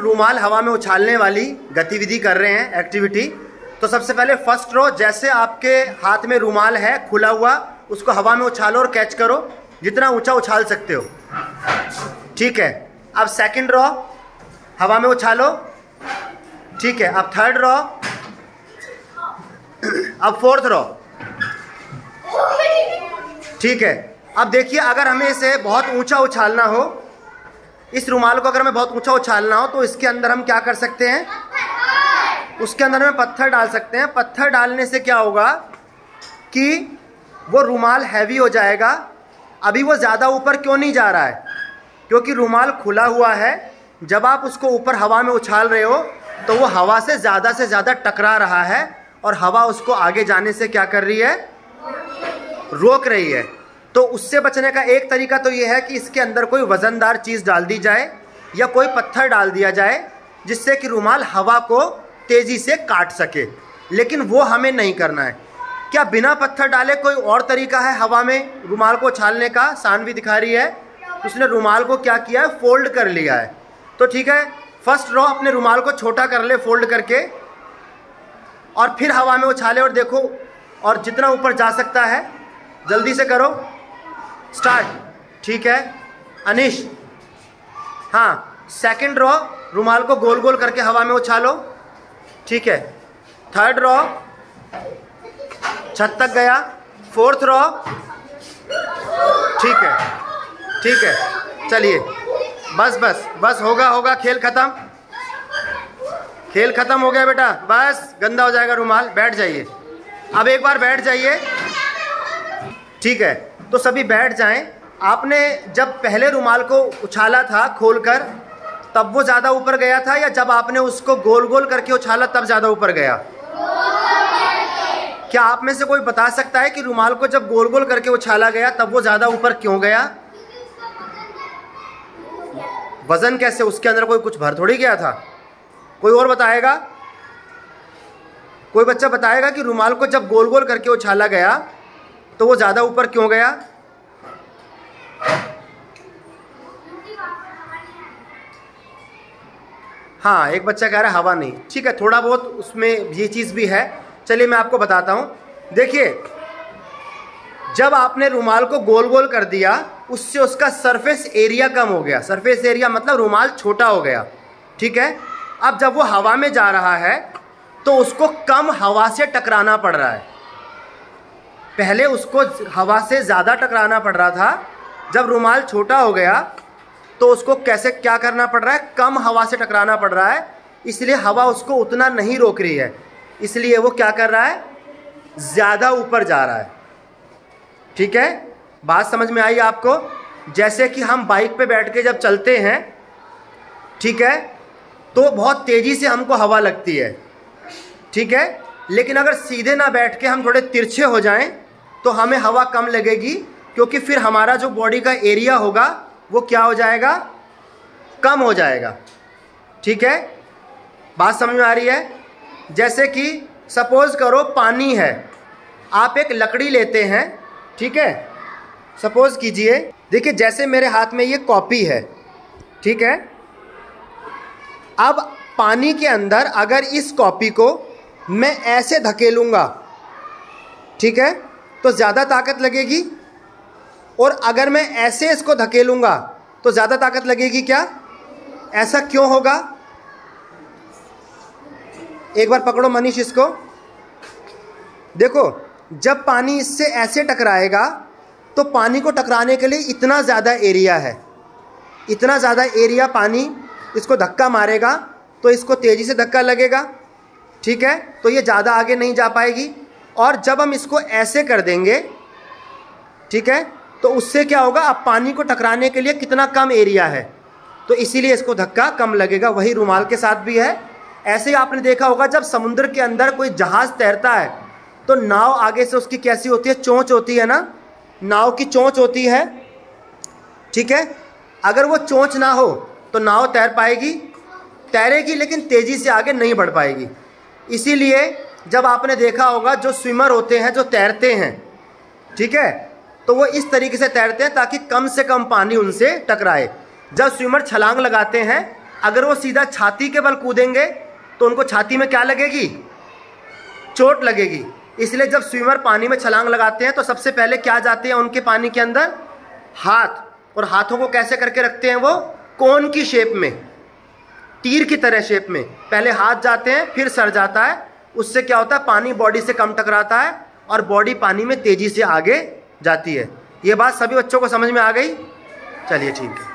रूमाल हवा में उछालने वाली गतिविधि कर रहे हैं, एक्टिविटी। तो सबसे पहले फर्स्ट रो, जैसे आपके हाथ में रूमाल है खुला हुआ, उसको हवा में उछालो और कैच करो, जितना ऊंचा उछाल सकते हो, ठीक है। अब सेकंड रो हवा में उछालो, ठीक है। अब थर्ड रो, अब फोर्थ रो, ठीक है। अब देखिए, अगर हमें इसे बहुत ऊंचा उछालना हो, इस रूमाल को अगर हमें बहुत ऊंचा उछालना हो, तो इसके अंदर हम क्या कर सकते हैं, उसके अंदर हमें पत्थर डाल सकते हैं। पत्थर डालने से क्या होगा कि वो रूमाल हैवी हो जाएगा। अभी वो ज़्यादा ऊपर क्यों नहीं जा रहा है, क्योंकि रूमाल खुला हुआ है। जब आप उसको ऊपर हवा में उछाल रहे हो तो वो हवा से ज़्यादा टकरा रहा है, और हवा उसको आगे जाने से क्या कर रही है, रोक रही है। तो उससे बचने का एक तरीका तो ये है कि इसके अंदर कोई वज़नदार चीज़ डाल दी जाए या कोई पत्थर डाल दिया जाए, जिससे कि रूमाल हवा को तेज़ी से काट सके। लेकिन वो हमें नहीं करना है। क्या बिना पत्थर डाले कोई और तरीका है हवा में रूमाल को उछालने का? सानवी दिखा रही है, उसने रूमाल को क्या किया है, फोल्ड कर लिया है। तो ठीक है, फर्स्ट रो अपने रूमाल को छोटा कर ले फोल्ड करके, और फिर हवा में उछाले और देखो, और जितना ऊपर जा सकता है जल्दी से करो, स्टार्ट, ठीक है। अनिश, हाँ, सेकंड रो रूमाल को गोल गोल करके हवा में उछालो, ठीक है। थर्ड रो छत तक गया, फोर्थ रो, ठीक है, ठीक है। चलिए, बस बस बस, होगा, खेल खत्म, खेल खत्म हो गया बेटा, बस गंदा हो जाएगा रूमाल, बैठ जाइए। अब एक बार बैठ जाइए, ठीक है। तो सभी बैठ जाएं। आपने जब पहले रूमाल को उछाला था खोलकर, तब वो ज़्यादा ऊपर गया था, या जब आपने उसको गोल गोल करके उछाला तब ज़्यादा ऊपर गया? क्या आप में से कोई बता सकता है कि रूमाल को जब गोल गोल करके उछाला गया तब वो ज़्यादा ऊपर क्यों गया? वजन कैसे, उसके अंदर कोई कुछ भर थोड़ी गया था? कोई और बताएगा? कोई बच्चा बताएगा कि रूमाल को जब गोल गोल करके उछाला गया तो वो ज़्यादा ऊपर क्यों गया? हाँ, एक बच्चा कह रहा है हवा नहीं, ठीक है, थोड़ा बहुत उसमें ये चीज़ भी है। चलिए मैं आपको बताता हूँ। देखिए, जब आपने रूमाल को गोल गोल कर दिया, उससे उसका सरफेस एरिया कम हो गया। सरफेस एरिया मतलब रूमाल छोटा हो गया, ठीक है। अब जब वो हवा में जा रहा है तो उसको कम हवा से टकराना पड़ रहा है। पहले उसको हवा से ज़्यादा टकराना पड़ रहा था, जब रूमाल छोटा हो गया तो उसको कैसे क्या करना पड़ रहा है, कम हवा से टकराना पड़ रहा है। इसलिए हवा उसको उतना नहीं रोक रही है, इसलिए वो क्या कर रहा है, ज़्यादा ऊपर जा रहा है, ठीक है। बात समझ में आई आपको? जैसे कि हम बाइक पे बैठ के जब चलते हैं, ठीक है, तो बहुत तेज़ी से हमको हवा लगती है, ठीक है। लेकिन अगर सीधे ना बैठ के हम थोड़े तिरछे हो जाएं तो हमें हवा कम लगेगी, क्योंकि फिर हमारा जो बॉडी का एरिया होगा वो क्या हो जाएगा, कम हो जाएगा, ठीक है। बात समझ में आ रही है? जैसे कि सपोज़ करो पानी है, आप एक लकड़ी लेते हैं, ठीक है। सपोज़ कीजिए, देखिए जैसे मेरे हाथ में ये कॉपी है, ठीक है। अब पानी के अंदर अगर इस कॉपी को मैं ऐसे धकेलूँगा, ठीक है, तो ज़्यादा ताकत लगेगी, और अगर मैं ऐसे इसको धकेलूँगा तो ज़्यादा ताकत लगेगी क्या? ऐसा क्यों होगा? एक बार पकड़ो मनीष इसको, देखो जब पानी इससे ऐसे टकराएगा तो पानी को टकराने के लिए इतना ज़्यादा एरिया है, इतना ज़्यादा एरिया पानी इसको धक्का मारेगा तो इसको तेज़ी से धक्का लगेगा, ठीक है। तो ये ज़्यादा आगे नहीं जा पाएगी। और जब हम इसको ऐसे कर देंगे, ठीक है, तो उससे क्या होगा, अब पानी को टकराने के लिए कितना कम एरिया है, तो इसीलिए इसको धक्का कम लगेगा। वही रूमाल के साथ भी है। ऐसे ही आपने देखा होगा जब समुद्र के अंदर कोई जहाज़ तैरता है तो नाव आगे से उसकी कैसी होती है, चोंच होती है ना, नाव की चोंच होती है, ठीक है। अगर वो चोंच ना हो तो नाव तैर पाएगी, तैरेगी, लेकिन तेज़ी से आगे नहीं बढ़ पाएगी। इसीलिए जब आपने देखा होगा जो स्विमर होते हैं, जो तैरते हैं, ठीक है, तो वो इस तरीके से तैरते हैं ताकि कम से कम पानी उनसे टकराए। जब स्विमर छलांग लगाते हैं, अगर वो सीधा छाती के बल कूदेंगे तो उनको छाती में क्या लगेगी, चोट लगेगी। इसलिए जब स्विमर पानी में छलांग लगाते हैं तो सबसे पहले क्या जाते हैं उनके पानी के अंदर, हाथ। और हाथों को कैसे करके रखते हैं वो, कोन की शेप में, तीर की तरह शेप में। पहले हाथ जाते हैं फिर सर जाता है। उससे क्या होता है, पानी बॉडी से कम टकराता है और बॉडी पानी में तेजी से आगे जाती है। ये बात सभी बच्चों को समझ में आ गई? चलिए ठीक है।